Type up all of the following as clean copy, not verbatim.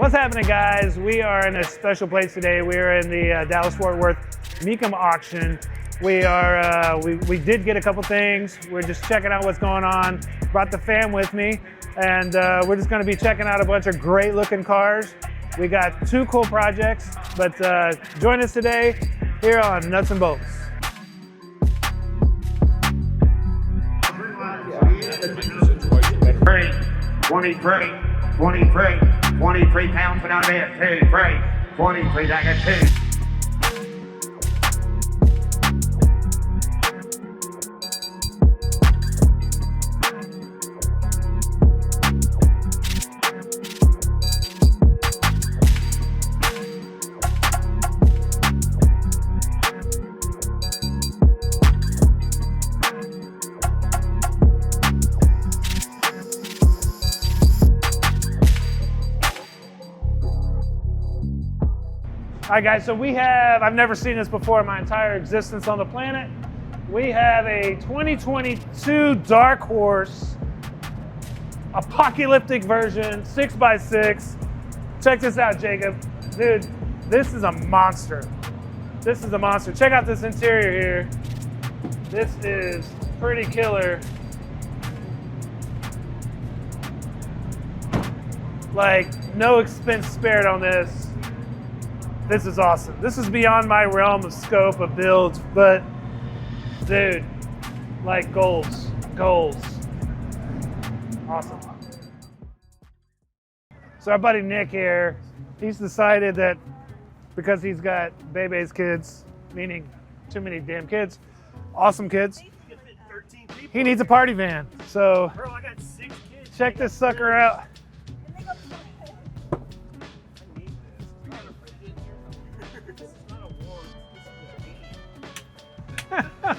What's happening, guys? We are in a special place today. We are in the Dallas-Fort Worth Mecum Auction. We did get a couple things. We're just checking out what's going on. Brought the fam with me, and we're just going to be checking out a bunch of great-looking cars. We got two cool projects, but join us today here on Nuts and Bolts. Three, 23, 23 pounds without a bit, 2, 3, 23, I got 2. All right, guys, so I've never seen this before in my entire existence on the planet. We have a 2022 Dark Horse apocalyptic version, 6x6. Check this out, Jacob. Dude, this is a monster. This is a monster. Check out this interior here. This is pretty killer. Like, no expense spared on this. This is awesome. This is beyond my realm of scope of builds, but dude, like goals. Awesome. So our buddy Nick here, he's decided that because he's got Bebe's kids, meaning too many damn kids, awesome kids, he needs a party van. So Bro, I got 6 kids. check this sucker out.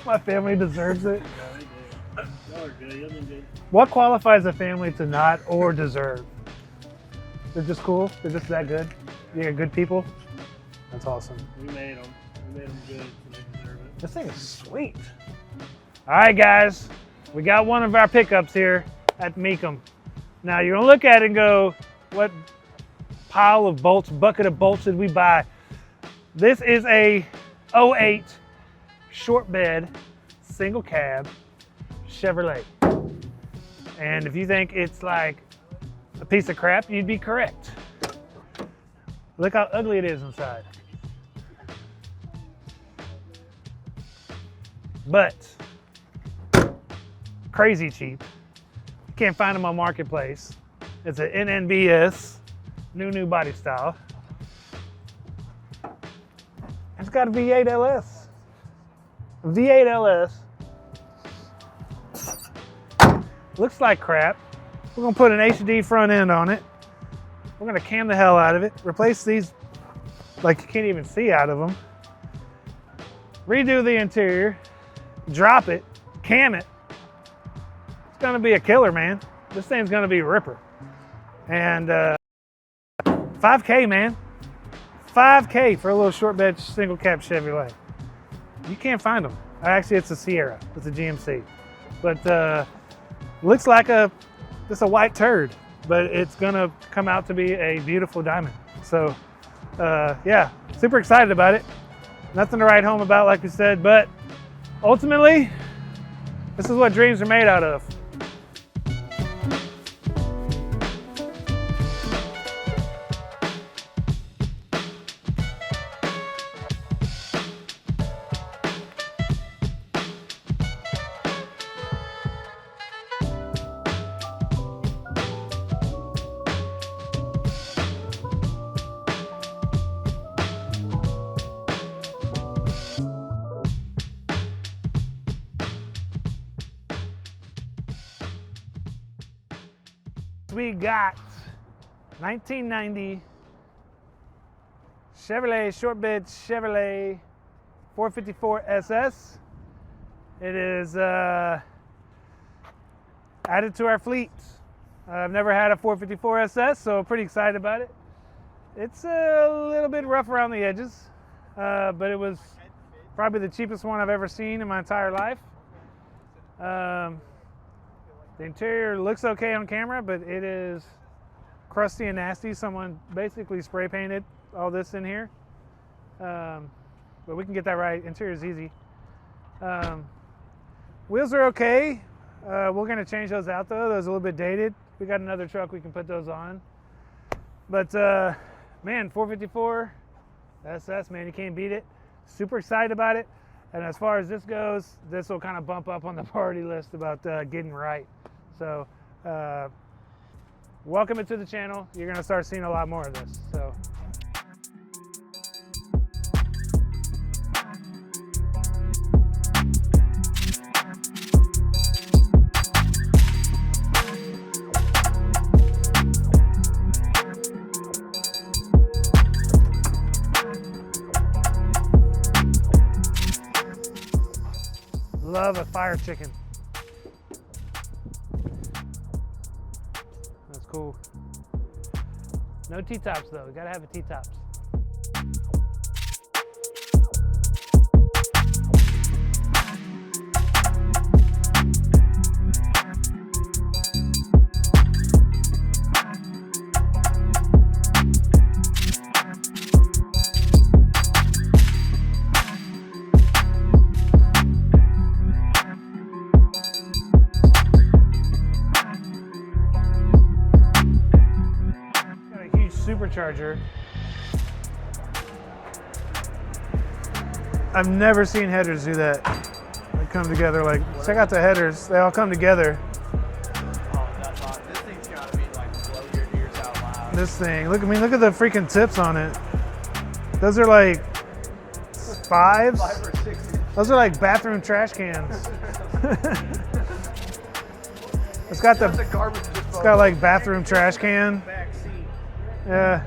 My family deserves it. Y'all are good. Y'all been good. What qualifies a family to not or deserve? They're just cool? They're just that good? You're good people? That's awesome. We made them. We made them good, so they deserve it. This thing is sweet. All right, guys. We got one of our pickups here at Mecum. Now, you're going to look at it and go, what pile of bolts, bucket of bolts did we buy? This is a 08 short bed, single cab Chevrolet. And if you think it's like a piece of crap, you'd be correct. Look how ugly it is inside. But crazy cheap. You can't find them on Marketplace. It's an NNBS, new body style. It's got a V8 LS. V8 LS. Looks like crap. We're gonna put an HD front end on it. We're gonna cam the hell out of it. Replace these like you can't even see out of them. Redo the interior. Drop it. Cam it. It's gonna be a killer, man. This thing's gonna be a ripper. And 5K, man. 5K for a little short bed single cab Chevrolet. You can't find them. Actually, it's a Sierra. It's a GMC. But looks like just a white turd, but it's gonna come out to be a beautiful diamond. So yeah, super excited about it. Nothing to write home about, like we said, but ultimately, this is what dreams are made out of. We got 1990 Chevrolet short bed Chevrolet 454 SS. It is added to our fleet. I've never had a 454 SS, so pretty excited about it. It's a little bit rough around the edges, but it was probably the cheapest one I've ever seen in my entire life. The interior looks okay on camera, but it is crusty and nasty. Someone basically spray painted all this in here. But we can get that right. Interior is easy. Wheels are okay. We're going to change those out though. Those are a little bit dated. We got another truck we can put those on. But man, 454 SS, man, you can't beat it. Super excited about it. And as far as this goes, this will kind of bump up on the priority list about getting right. So welcome it to the channel. You're going to start seeing a lot more of this. So. Love a fire chicken. That's cool. No T-tops though. We gotta have a T-tops. Supercharger. I've never seen headers do that. They come together like, check out the headers. They all come together. Oh, that's awesome. This thing's gotta be like blow your ears out loud. This thing, look at the freaking tips on it. Those are like 5s. 5 or 6. Those are like bathroom trash cans. It's got the garbage it's got like bathroom trash can. back seat. Yeah.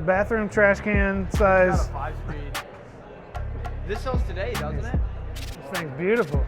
Bathroom trash can Got size. a 5-speed. This sells today, doesn't it? This thing's beautiful.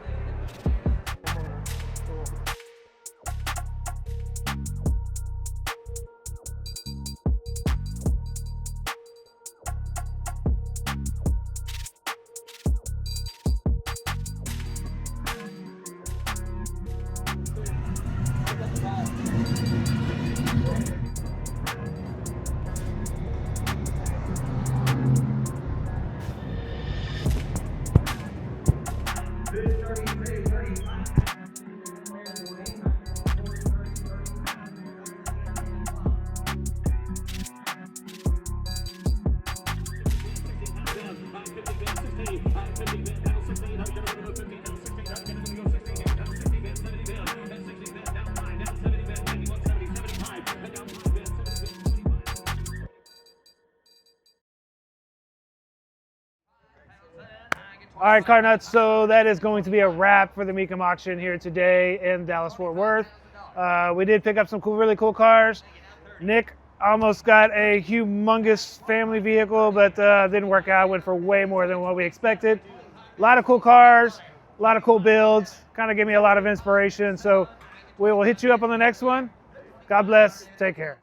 All right, car nuts. So that is going to be a wrap for the Mecum auction here today in Dallas-Fort Worth. We did pick up some really cool cars. Nick almost got a humongous family vehicle, but didn't work out. Went for way more than what we expected. A lot of cool cars, a lot of cool builds. Kind of gave me a lot of inspiration. So we will hit you up on the next one. God bless. Take care.